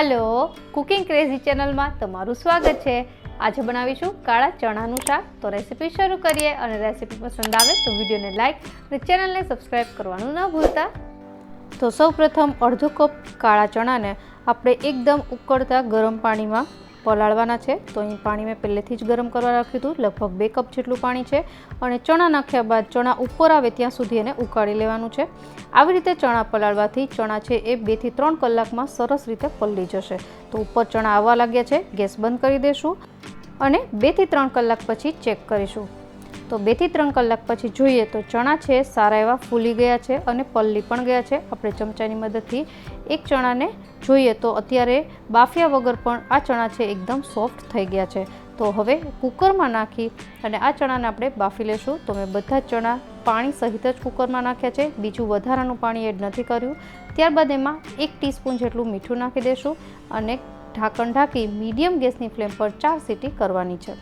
Hello cooking crazy channel में तमारू स्वागत है। आज बनावीशुं काळा चणानुं शाक। तो रेसिपी शुरू करिए और रेसिपी पसंद आवे तो वीडियो ने लाइक और चैनल ने सब्सक्राइब करवानुं न भूलता। तो सौ प्रथम अर्धो कप काळा चना ने आपणे एकदम उकळता गरम पानी में पलाळवाना छे। तो अहीं पानी में पहलेथी ज गरम करवा राख्युं हतुं, लगभग 2 कप जेटलुं पाणी छे अने चना नाख्या बाद चना उपर आवे त्यां सुधी एने उकाળી लेवानुं छे। આવી રીતે ચણા પલાળવાથી ચણા છે એ 2 થી 3 કલાકમાં સરસ રીતે પલળી જશે। તો ઉપર ચણા આવવા લાગ્યા છે, ગેસ બંધ કરી દેશું અને 2 થી 3 કલાક પછી ચેક કરીશું। તો 2 થી 3 કલાક પછી જોઈએ તો ચણા છે સારા એવા ફૂલી ગયા છે અને પલળી પણ ગયા છે। આપણે ચમચાની મદદથી એક ચણાને જોઈએ તો અત્યારે બાફ્યા વગર પણ આ ચણા છે એકદમ સોફ્ટ થઈ ગયા છે। તો હવે કુકરમાં નાખી અને આ ચણાને આપણે બાફી લેશું। તો મેં બધા ચણા પાણી સહિત જ કુકરમાં નાખ્યા છે, બીજું વધારાનું પાણી એડ નથી કર્યું। ત્યારબાદ એમાં 1 ટીસ્પૂન જેટલું મીઠું નાખી દેશું અને ઢાંકણ ઢાંકી મીડિયમ ગેસની ફ્લેમ પર 4 સીટી કરવાની છે।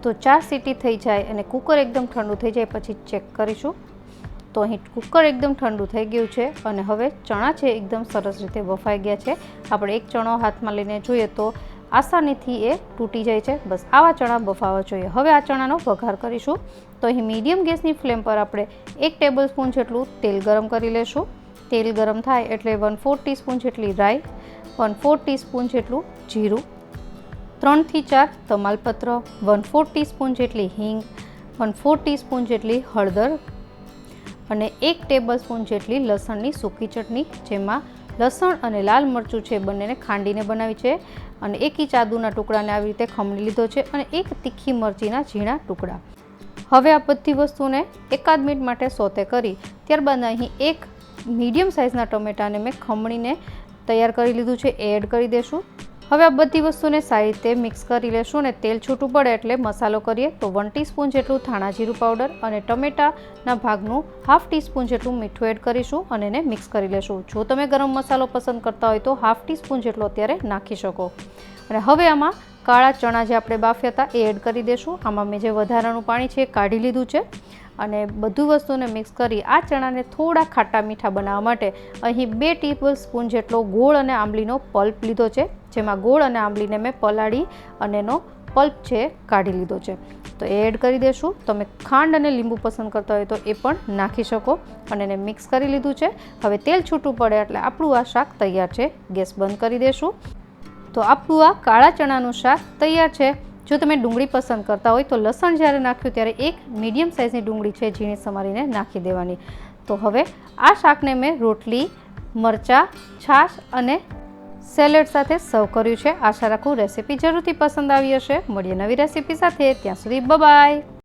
તો 4 સીટી થઈ જાય અને કુકર એકદમ ઠંડુ થઈ જાય પછી ચેક કરીશું। તો અહીં કુકર એકદમ ઠંડુ થઈ ગયું છે અને હવે ચણા છે એકદમ સરસ રીતે બફાઈ ગયા છે। આપણે એક ચણો હાથમાં લઈને જોઈએ તો આસાનીથી એ તૂટી જાય છે। બસ આવા ચણા બફાવા જોઈએ। હવે આ ચણાનો વઘાર કરીશું। તો અહીં મીડિયમ ગેસની ફ્લેમ પર આપણે 1 ટેબલસ્પૂન જેટલું તેલ ગરમ કરી લેશું। તેલ ગરમ થાય એટલે 1/4 ટીસ્પૂન જેટલી રાઈ, 1/4 ટીસ્પૂન જેટલું જીરું, 3 થી 4 તમાલપત્ર, 1/4 ટીસ્પૂન જેટલી હિંગ, 1/4 ટીસ્પૂન જેટલી હળદર અને 1 ટેબલસ્પૂન જેટલી લસણની સૂકી ચટણી, જેમાં લસણ અને લાલ મરચું છે બંનેને ખાંડીને બનાવી છે અને 1 ઇંચ આદુના ટુકડાને આવી રીતે ખમણી લીધો છે અને 1 તીખી મરચીના ઝીણા ટુકડા। હવે આ બધી વસ્તુને એકાદ મિનિટ માટે સોતે કરી ત્યારબાદ અહીં 1 મીડિયમ સાઇઝના ટમેટાને મેં ખમણીને તૈયાર કરી લીધું છે, એડ કરી દેશું। હવે આ બધી વસ્તુને સારી રીતે મિક્સ કરી લેશું અને તેલ છૂટું પડે એટલે મસાલો કરીએ। તો 1 ટીસ્પૂન જેટલું ધાણા જીરું પાવડર અને ટમેટાના ભાગનું ½ ટીસ્પૂન જેટલું મીઠું એડ કરીશું અને એને મિક્સ કરી લેશું। જો તમે ગરમ મસાલો પસંદ કરતા હોય તો ½ ટીસ્પૂન જેટલો અત્યારે નાખી શકો। અને હવે આમાં કાળા ચણા જે આપણે બાફ્યા હતા એ એડ કરી દેશું। આમાં મેં જે વધારાનું પાણી છે એ કાઢી લીધું છે અને બધું વસ્તુને મિક્સ કરી આ ચણાને થોડા ખાટા મીઠા બનાવવા માટે અહીં 2 ટેબલસ્પૂન જેટલો ગોળ અને આંબલીનો પલ્પ લીધો છે, જેમાં ગોળ અને આંબલીને મેં પલાળી અને એનો પલ્પ છે કાઢી લીધો છે। તો એ એડ કરી દેશું। તમે ખાંડ અને લીંબુ પસંદ કરતા હોય તો એ પણ નાખી શકો અને એને મિક્સ કરી લીધું છે। હવે તેલ છૂટું પડે એટલે આપણું આ શાક તૈયાર છે। ગેસ બંધ કરી દેશું। તો આપણું આ કાળા ચણાનું શાક તૈયાર છે। જો તમે ડુંગળી પસંદ કરતા હોય તો લસણ જ્યારે નાખ્યું ત્યારે 1 મીડિયમ સાઇઝની ડુંગળી છે ઝીણી સમારીને નાખી દેવાની। તો હવે આ શાકને મેં રોટલી, મરચાં, છાશ અને સેલેડ સાથે સર્વ કર્યું છે। આશા રાખું રેસિપી જરૂરથી પસંદ આવી હશે। મળીએ નવી રેસિપી સાથે, ત્યાં સુધી બાય બાય।